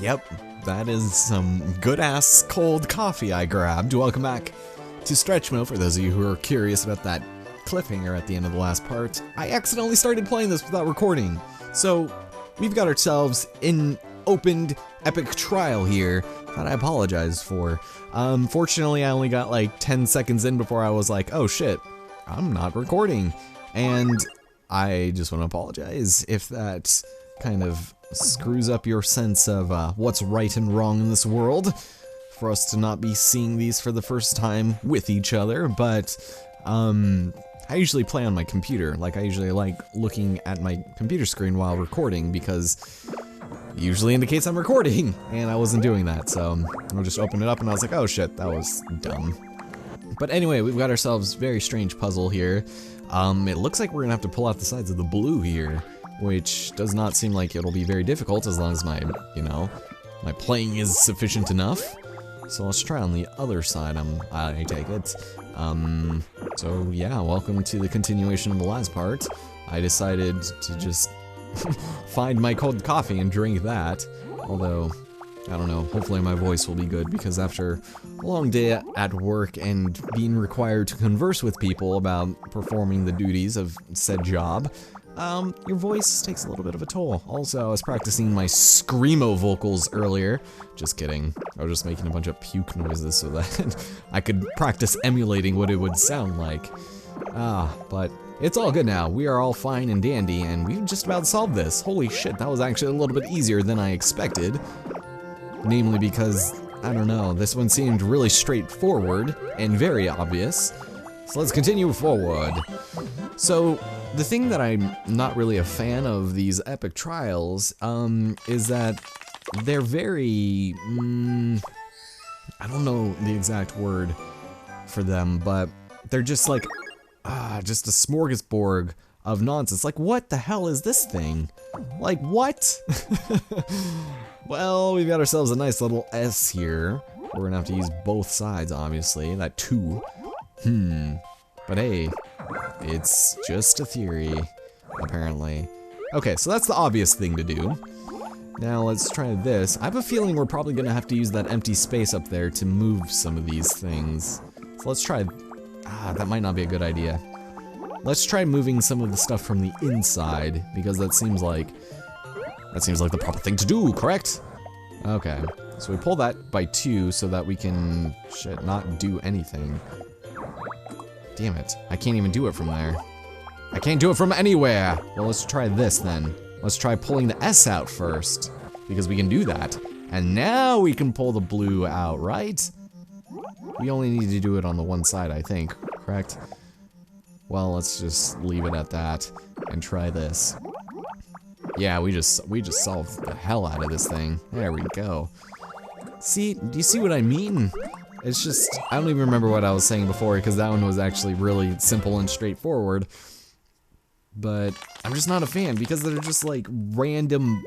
Yep, that is some good-ass cold coffee I grabbed. Welcome back to Stretchmo, for those of you who are curious about that cliffhanger at the end of the last part. I accidentally started playing this without recording, so we've got ourselves an opened epic trial here that I apologize for. Fortunately, I only got like 10 seconds in before I was like, oh shit, I'm not recording. And I just want to apologize if that kind of screws up your sense of what's right and wrong in this world, for us to not be seeing these for the first time with each other. But I usually play on my computer. Like, I usually like looking at my computer screen while recording, because it usually indicates I'm recording, and I wasn't doing that, so I just opened it up and I was like, oh shit, that was dumb. But anyway, we've got ourselves a very strange puzzle here. It looks like we're gonna have to pull out the sides of the blue here, which does not seem like it'll be very difficult as long as my, my playing is sufficient enough. So let's try on the other side, I take it. So yeah, welcome to the continuation of the last part. I decided to just find my cold coffee and drink that, although, I don't know, hopefully my voice will be good, because after a long day at work and being required to converse with people about performing the duties of said job, your voice takes a little bit of a toll. Also, I was practicing my screamo vocals earlier. Just kidding. I was just making a bunch of puke noises so that I could practice emulating what it would sound like. But it's all good now. We are all fine and dandy, and we've just about solved this. Holy shit, that was actually a little bit easier than I expected. Namely because, I don't know, this one seemed really straightforward and very obvious. So let's continue forward. So, the thing that I'm not really a fan of these epic trials, is that they're very, I don't know the exact word for them, but they're just like, just a smorgasbord of nonsense. Like, what the hell is this thing? Like, what? Well, we've got ourselves a nice little S here. We're gonna have to use both sides, obviously, that 2. But hey, it's just a theory, apparently. Okay, so that's the obvious thing to do. Now let's try this. I have a feeling we're probably gonna have to use that empty space up there to move some of these things. So let's try, that might not be a good idea. Let's try moving some of the stuff from the inside, because that seems like the proper thing to do, correct? Okay, so we pull that by 2 so that we can, not do anything. Damn it, I can't even do it from there. I can't do it from anywhere! Well, let's try this then. Let's try pulling the S out first, because we can do that. And now we can pull the blue out, right? We only need to do it on the one side, I think, correct? Well, let's just leave it at that and try this. Yeah, we just solved the hell out of this thing. There we go. See, do you see what I mean? It's just, I don't even remember what I was saying before, because that one was actually really simple and straightforward. But I'm just not a fan, because they're just like random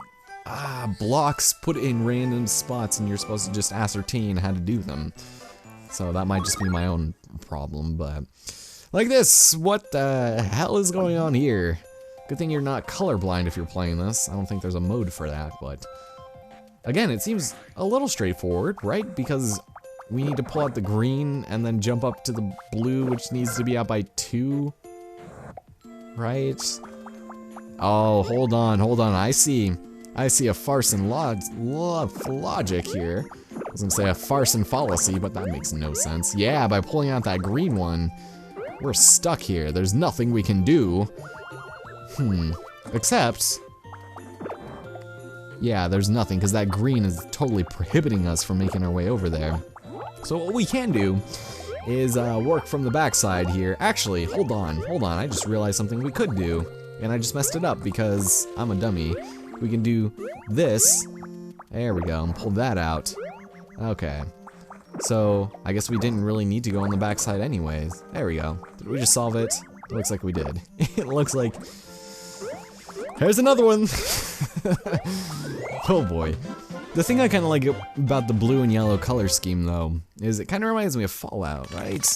blocks put in random spots, and you're supposed to just ascertain how to do them. So that might just be my own problem, but like this, what the hell is going on here? Good thing you're not colorblind if you're playing this. I don't think there's a mode for that, but again, it seems a little straightforward, right? Because we need to pull out the green and then jump up to the blue, which needs to be out by 2, right? Oh, hold on. I see a farce in logic here. I was gonna say a farce in fallacy, but that makes no sense. Yeah, by pulling out that green one, we're stuck here. There's nothing we can do. Except, yeah, there's nothing, because that green is totally prohibiting us from making our way over there. So what we can do is work from the backside here. Actually, hold on, I just realized something we could do, and I just messed it up because I'm a dummy. We can do this. There we go, and pull that out. Okay. So, I guess we didn't really need to go on the backside anyways. There we go. Did we just solve it? It looks like we did. It looks like... Here's another one! Oh boy. The thing I kind of like about the blue and yellow color scheme, though, is it kind of reminds me of Fallout, right?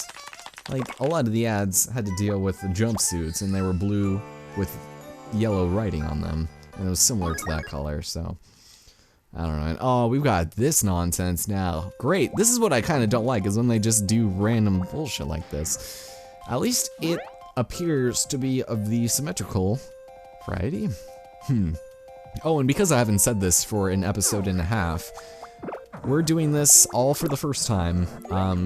Like, a lot of the ads had to deal with the jumpsuits, and they were blue with yellow writing on them. And it was similar to that color, so... I don't know. And, oh, we've got this nonsense now. Great. This is what I kind of don't like, is when they just do random bullshit like this. At least it appears to be of the symmetrical variety. Oh, and because I haven't said this for an episode and a half, we're doing this all for the first time.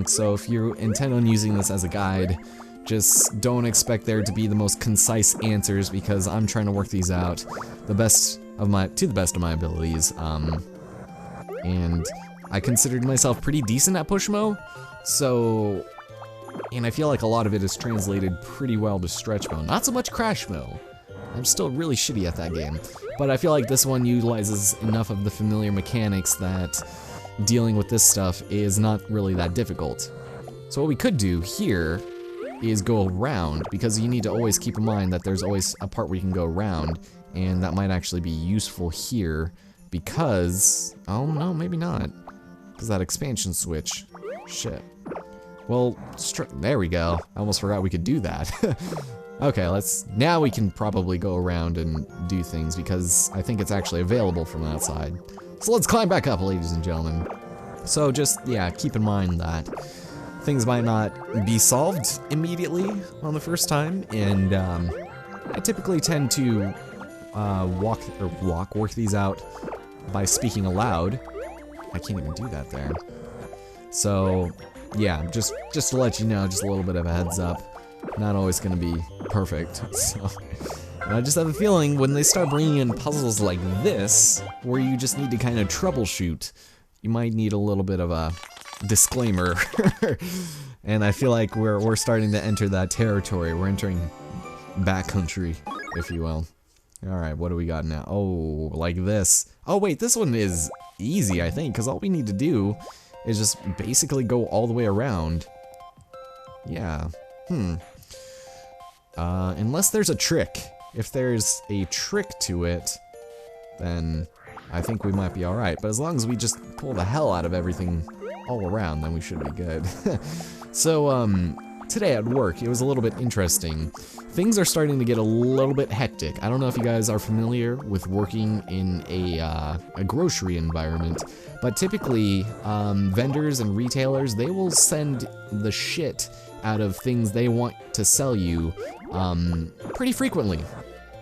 So if you intend on using this as a guide, just don't expect there to be the most concise answers, because I'm trying to work these out to the best of my abilities. And I considered myself pretty decent at Pushmo, so, and I feel like a lot of it is translated pretty well to Stretchmo. Not so much Crashmo. I'm still really shitty at that game, but I feel like this one utilizes enough of the familiar mechanics that dealing with this stuff is not really that difficult. So what we could do here is go around, because you need to always keep in mind that there's always a part where you can go around, and that might actually be useful here, because, oh no, maybe not, because that expansion switch, shit. Well, there we go, I almost forgot we could do that. Okay, now we can probably go around and do things, because I think it's actually available from that side. So let's climb back up, ladies and gentlemen. So just, yeah, keep in mind that things might not be solved immediately on the first time, and I typically tend to work these out by speaking aloud. I can't even do that there. So, yeah, just to let you know, just a little bit of a heads up. Not always gonna be perfect, so. And I just have a feeling when they start bringing in puzzles like this, where you just need to kind of troubleshoot, you might need a little bit of a disclaimer. And I feel like we're starting to enter that territory. We're entering backcountry, if you will. Alright, what do we got now? Oh, like this. Oh wait, this one is easy, I think, because all we need to do is just basically go all the way around. Yeah. Unless there's a trick. If there's a trick to it, then I think we might be alright. But as long as we just pull the hell out of everything all around, then we should be good. So, today at work, it was a little bit interesting. Things are starting to get a little bit hectic. I don't know if you guys are familiar with working in a grocery environment, but typically, vendors and retailers, they will send the shit out of things they want to sell you, pretty frequently.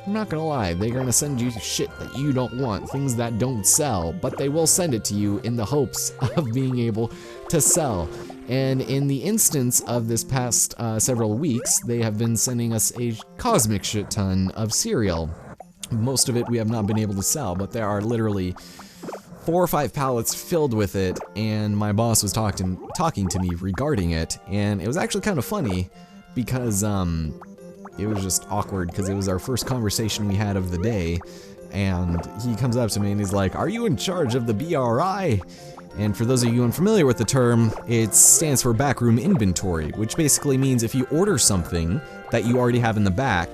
I'm not gonna lie, they're gonna send you shit that you don't want, things that don't sell, but they will send it to you in the hopes of being able to sell. And in the instance of this past several weeks, they have been sending us a cosmic shit ton of cereal. Most of it we have not been able to sell, but there are literally 4 or 5 pallets filled with it, and my boss was talking to me regarding it, and it was actually kind of funny, because it was just awkward, because it was our first conversation we had of the day, and he comes up to me and he's like, "Are you in charge of the BRI?" And for those of you unfamiliar with the term, it stands for backroom inventory, which basically means if you order something that you already have in the back,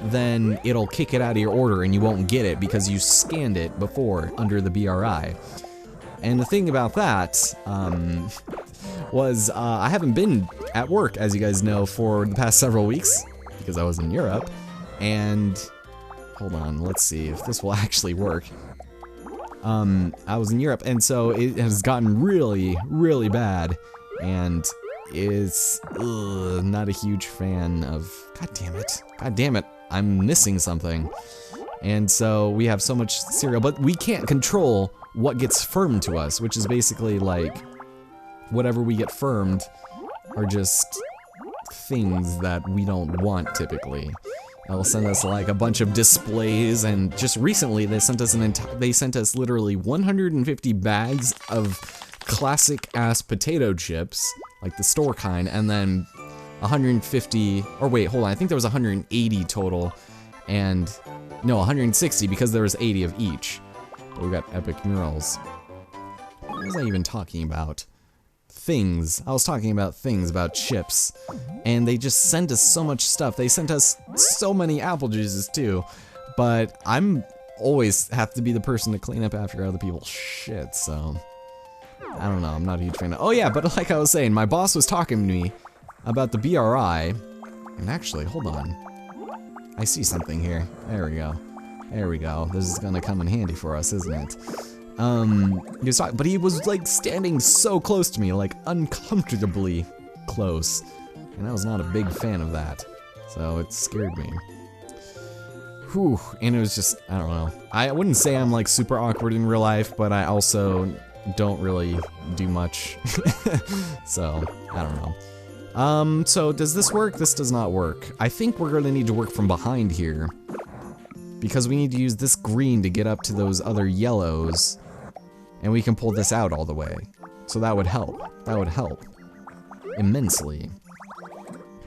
then it'll kick it out of your order and you won't get it because you scanned it before under the BRI. And the thing about that was I haven't been at work, as you guys know, for the past several weeks because I was in Europe. And hold on, let's see if this will actually work. I was in Europe, and so it has gotten really, really bad, and is not a huge fan of. God damn it! I'm missing something. And so we have so much cereal, but we can't control what gets firmed to us, which is basically like whatever we get firmed are just things that we don't want typically. They'll send us like a bunch of displays, and just recently they sent us literally 150 bags of classic ass potato chips, like the store kind, and then 150, or wait, hold on, I think there was 180 total, and no, 160 because there was 80 of each. But we got epic murals. What was I even talking about? Things. I was talking about things, about chips, and they just sent us so much stuff. They sent us so many apple juices too, but I'm always have to be the person to clean up after other people's shit, so I don't know, I'm not a huge fan of. Oh yeah, but like I was saying, my boss was talking to me about the BRI, and actually, hold on, I see something here. There we go. There we go. This is gonna come in handy for us, isn't it? But he was like standing so close to me, like uncomfortably close. And I was not a big fan of that. So it scared me. Whew, and it was just, I don't know. I wouldn't say I'm like super awkward in real life, but I also don't really do much. So, I don't know. So does this work? This does not work. I think we're gonna need to work from behind here, because we need to use this green to get up to those other yellows, and we can pull this out all the way. So that would help. That would help immensely.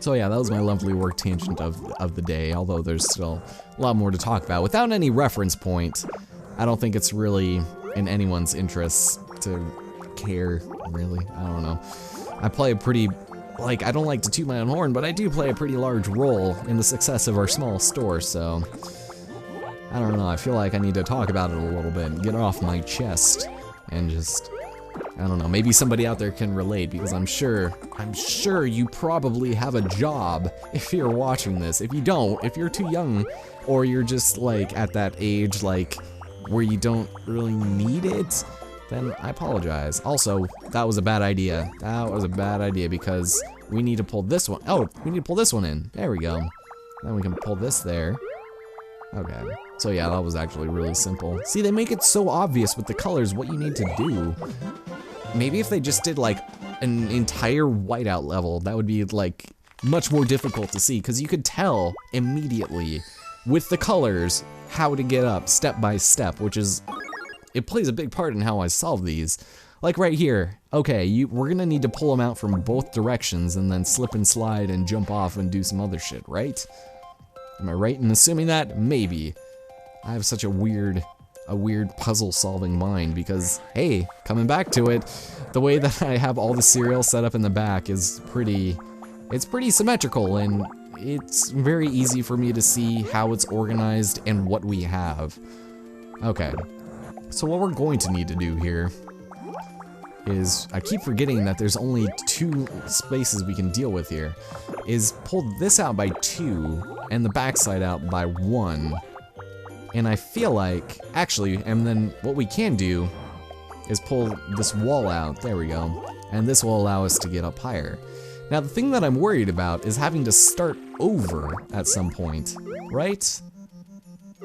So yeah, that was my lovely work tangent of the day, although there's still a lot more to talk about. Without any reference point, I don't think it's really in anyone's interests to care, really. I don't know. I play a pretty, like, I don't like to toot my own horn, but I do play a pretty large role in the success of our small store, so I don't know, I feel like I need to talk about it a little bit and get it off my chest and just, I don't know, maybe somebody out there can relate, because I'm sure you probably have a job if you're watching this. If you don't, if you're too young, or you're just like at that age like where you don't really need it, then I apologize. Also, that was a bad idea. That was a bad idea, because we need to pull this one. Oh, we need to pull this one in. There we go. Then we can pull this there. Okay. So yeah, that was actually really simple. See, they make it so obvious with the colors what you need to do. Maybe if they just did like an entire whiteout level, that would be like much more difficult to see, because you could tell immediately with the colors how to get up step by step, which is, it plays a big part in how I solve these. Like right here, okay, we're gonna need to pull them out from both directions and then slip and slide and jump off and do some other shit, right? Am I right in assuming that? Maybe. I have such a weird puzzle solving mind, because, hey, coming back to it, the way that I have all the cereal set up in the back is it's pretty symmetrical, and it's very easy for me to see how it's organized and what we have. Okay, so what we're going to need to do here is, I keep forgetting that there's only 2 spaces we can deal with here, is pull this out by 2 and the backside out by 1. And I feel like, actually, and then what we can do is pull this wall out, there we go, and this will allow us to get up higher. Now the thing that I'm worried about is having to start over at some point, right?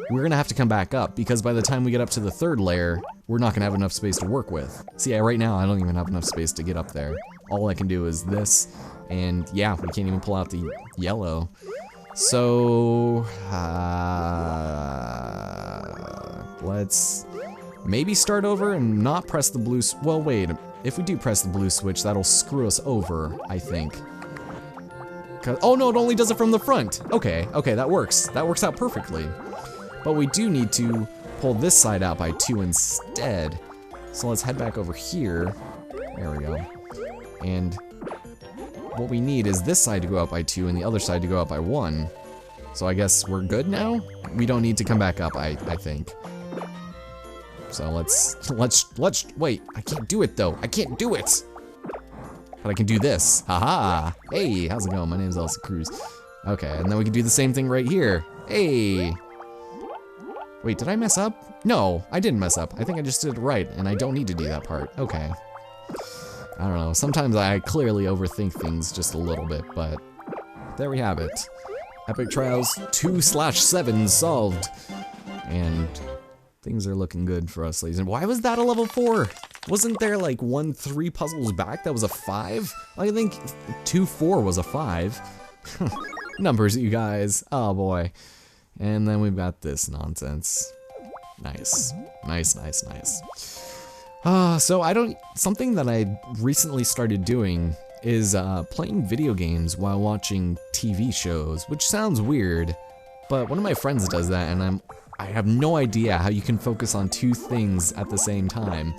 We're gonna have to come back up, because by the time we get up to the 3rd layer, we're not gonna have enough space to work with. See, right now I don't even have enough space to get up there. All I can do is this, and yeah, we can't even pull out the yellow. So, let's maybe start over and not press the blue, well wait, if we do press the blue switch, that'll screw us over, I think. Oh no, it only does it from the front. Okay, that works. That works out perfectly. But we do need to pull this side out by 2 instead. So let's head back over here. There we go. And what we need is this side to go out by 2 and the other side to go out by 1. So I guess we're good now? We don't need to come back up, I think. So let's, wait, I can't do it though. I can't do it. But I can do this. Haha. Hey, how's it going? My name's Elsa Cruz. Okay, and then we can do the same thing right here. Hey. Wait, did I mess up? No, I didn't mess up. I think I just did it right, and I don't need to do that part. Okay. I don't know, sometimes I clearly overthink things just a little bit, but there we have it. Epic Trials 2/7 solved. And things are looking good for us, ladies. And why was that a level 4? Wasn't there like 3 puzzles back that was a 5? I think 2-4 was a 5. Numbers, you guys. Oh boy. And then we've got this nonsense. Nice. Nice. So something that I recently started doing is playing video games while watching TV shows, which sounds weird, but one of my friends does that, and I have no idea how you can focus on 2 things at the same time.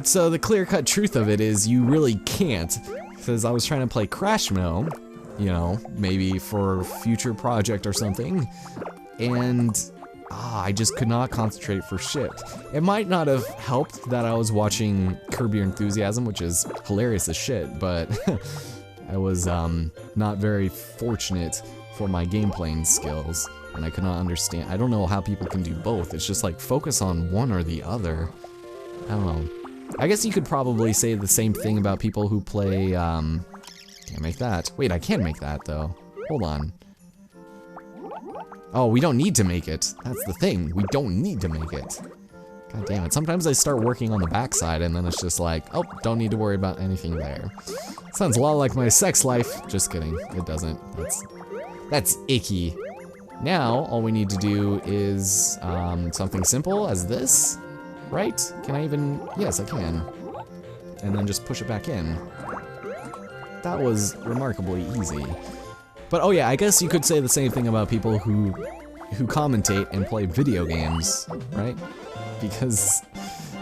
So the clear-cut truth of it is you really can't, because I was trying to play Stretchmo, you know, maybe for a future project or something, and I just could not concentrate for shit. It might not have helped that I was watching Curb Your Enthusiasm, which is hilarious as shit, but I was not very fortunate for my game playing skills, and I cannot understand. I don't know how people can do both. It's just like focus on one or the other. I don't know. I guess you could probably say the same thing about people who play, can't make that. Wait, I can make that though. Hold on. Oh, we don't need to make it. That's the thing. We don't need to make it. God damn it. Sometimes I start working on the backside and then it's just like, oh, don't need to worry about anything there. Sounds a lot like my sex life. Just kidding. It doesn't. That's icky. Now, all we need to do is something simple as this, right? Can I even? Yes, I can. And then just push it back in. That was remarkably easy. But oh yeah, I guess you could say the same thing about people who commentate and play video games, right? Because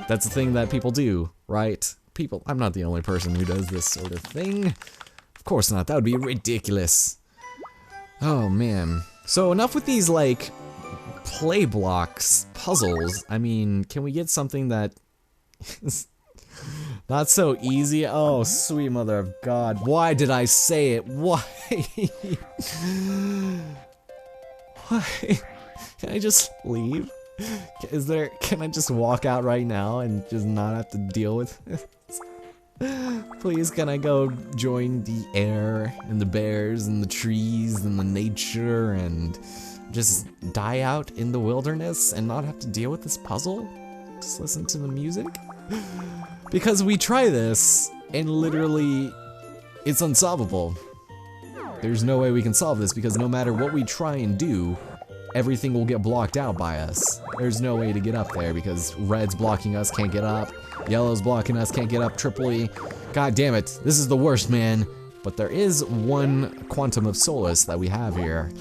that's the thing that people do, right? I'm not the only person who does this sort of thing. Of course not, that would be ridiculous. Oh man. So enough with these like play blocks, puzzles. I mean, can we get something that is not so easy? Oh, sweet mother of God. Why did I say it? Why? Why? Can I just leave? Can I just walk out right now and just not have to deal with this? Please, can I go join the air and the bears and the trees and the nature and just die out in the wilderness and not have to deal with this puzzle? Just listen to the music? Because we try this and literally it's unsolvable. There's no way we can solve this because no matter what we try and do, everything will get blocked out by us. There's no way to get up there because red's blocking us, can't get up. Yellow's blocking us, can't get up. Triple E. God damn it, this is the worst, man. But there is one quantum of solace that we have here.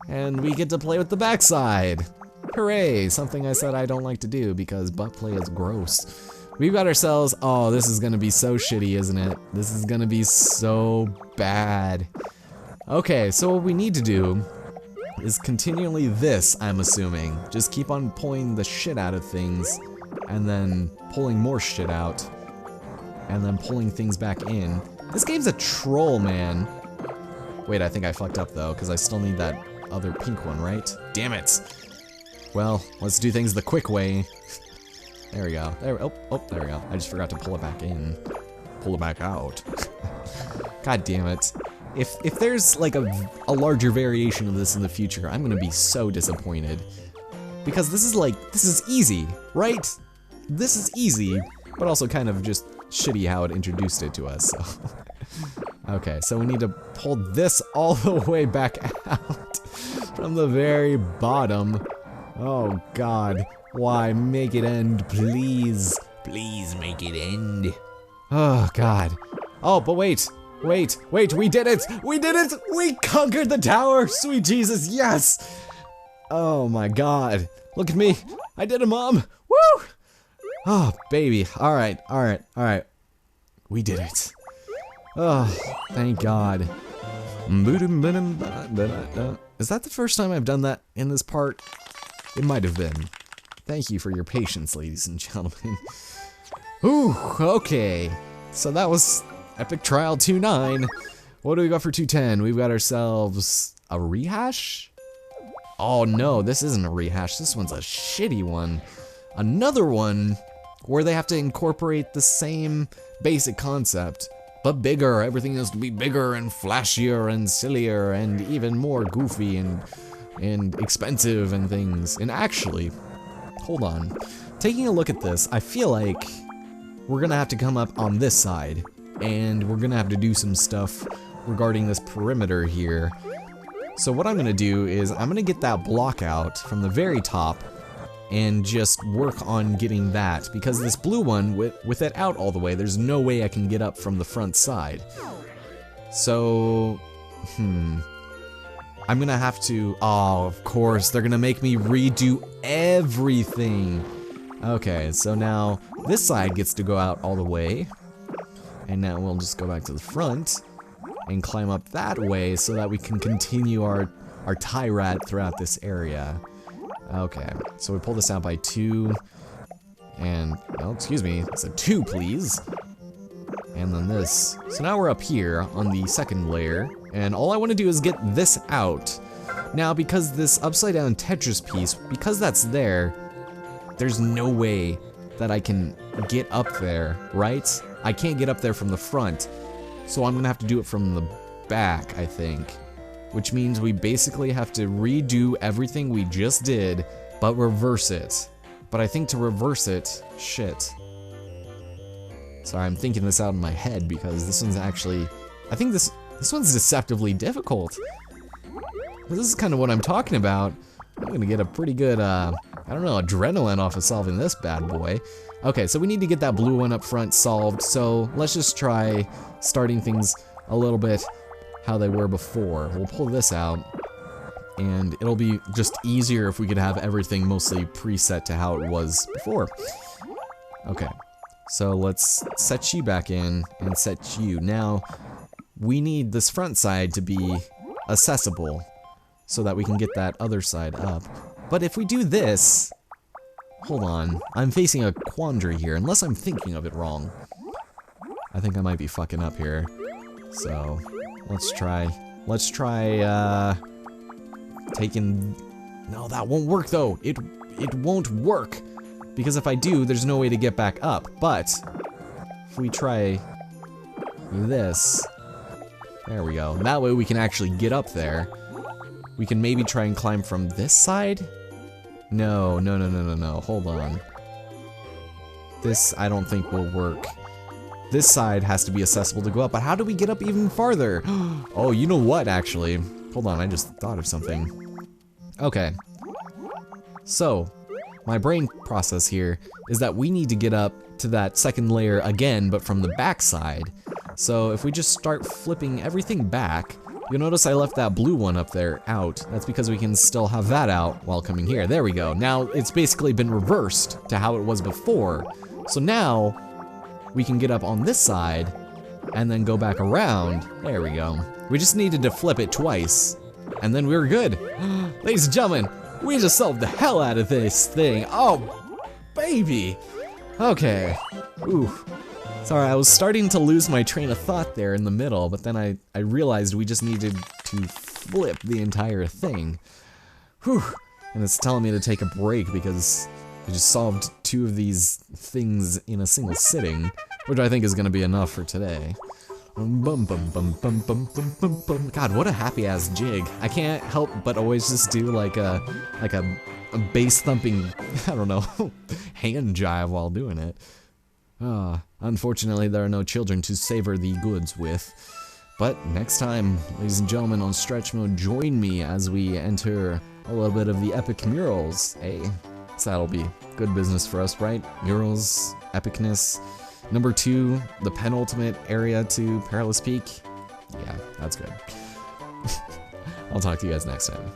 And we get to play with the backside. Hooray, something I said I don't like to do because butt play is gross. We've got ourselves, oh, this is gonna be so shitty, isn't it? This is gonna be so bad. Okay, so what we need to do is continually this, I'm assuming. Just keep on pulling the shit out of things, and then pulling more shit out, and then pulling things back in. This game's a troll, man. Wait, I think I fucked up though, because I still need that other pink one, right? Damn it. Well, let's do things the quick way. There we go. There we go. I just forgot to pull it back in. Pull it back out. God damn it. If there's like a larger variation of this in the future, I'm gonna be so disappointed. Because this is easy, right? This is easy, but also kind of just shitty how it introduced it to us, so. Okay, so we need to pull this all the way back out from the very bottom. Oh God, why? Make it end, please. Please make it end. Oh God. Oh, but wait, we did it! We did it! We conquered the tower! Sweet Jesus, yes! Oh my God. Look at me. I did it, Mom. Woo! Oh, baby. Alright. We did it. Oh, thank God. Is that the first time I've done that in this part? It might have been. Thank you for your patience, ladies and gentlemen. Ooh, okay. So that was Epic Trial 2.9. What do we got for 2.10? We've got ourselves a rehash? Oh no, this isn't a rehash. This one's a shitty one. Another one where they have to incorporate the same basic concept, but bigger. Everything has to be bigger and flashier and sillier and even more goofy and expensive and things. And actually, hold on. Taking a look at this, I feel like we're gonna have to come up on this side, and we're gonna have to do some stuff regarding this perimeter here. So what I'm gonna do is I'm gonna get that block out from the very top and just work on getting that, because this blue one, with it out all the way, there's no way I can get up from the front side. So, I'm gonna have to, oh, of course, they're gonna make me redo everything. Okay, so now this side gets to go out all the way, and now we'll just go back to the front and climb up that way so that we can continue our tie rad throughout this area. Okay, so we pull this out by 2, and, well, excuse me, it's a 2, please. And then this. So now we're up here on the second layer, and all I want to do is get this out. Now, because this upside down Tetris piece, because that's there, there's no way that I can get up there, right? I can't get up there from the front, so I'm gonna have to do it from the back, I think. Which means we basically have to redo everything we just did, but reverse it. But I think to reverse it, shit. Sorry, I'm thinking this out in my head because this one's actually, I think this one's deceptively difficult. This is kind of what I'm talking about. I'm gonna get a pretty good, I don't know, adrenaline off of solving this bad boy. Okay, so we need to get that blue one up front solved, so let's just try starting things a little bit how they were before. We'll pull this out, and it'll be just easier if we could have everything mostly preset to how it was before. Okay, so let's set you back in and set you. Now, we need this front side to be accessible so that we can get that other side up. But if we do this, hold on, I'm facing a quandary here, unless I'm thinking of it wrong. I think I might be fucking up here. So, let's try, taking, no, that won't work though. It won't work, because if I do, there's no way to get back up. But, if we try this, there we go. That way we can actually get up there. We can maybe try and climb from this side? No, hold on. This, I don't think will work. This side has to be accessible to go up, but how do we get up even farther? Oh, you know what, actually? Hold on, I just thought of something. Okay. So, my brain process here is that we need to get up to that second layer again, but from the back side. So, if we just start flipping everything back, you'll notice I left that blue one up there out. That's because we can still have that out while coming here. There we go. Now it's basically been reversed to how it was before. So now we can get up on this side and then go back around. There we go. We just needed to flip it twice and then we were good. Ladies and gentlemen, we just solved the hell out of this thing. Oh, baby. Okay. Ooh. Sorry, I was starting to lose my train of thought there in the middle, but then I realized we just needed to flip the entire thing. Whew. And it's telling me to take a break because I just solved 2 of these things in a single sitting, which I think is gonna be enough for today. God, what a happy-ass jig. I can't help but always just do like a bass thumping, I don't know, hand jive while doing it. Unfortunately, there are no children to savor the goods with. But next time, ladies and gentlemen, on Stretchmo, join me as we enter a little bit of the epic murals. Hey, so that'll be good business for us, right? Murals, epicness. Number 2, the penultimate area to Perilous Peak. Yeah, that's good. I'll talk to you guys next time.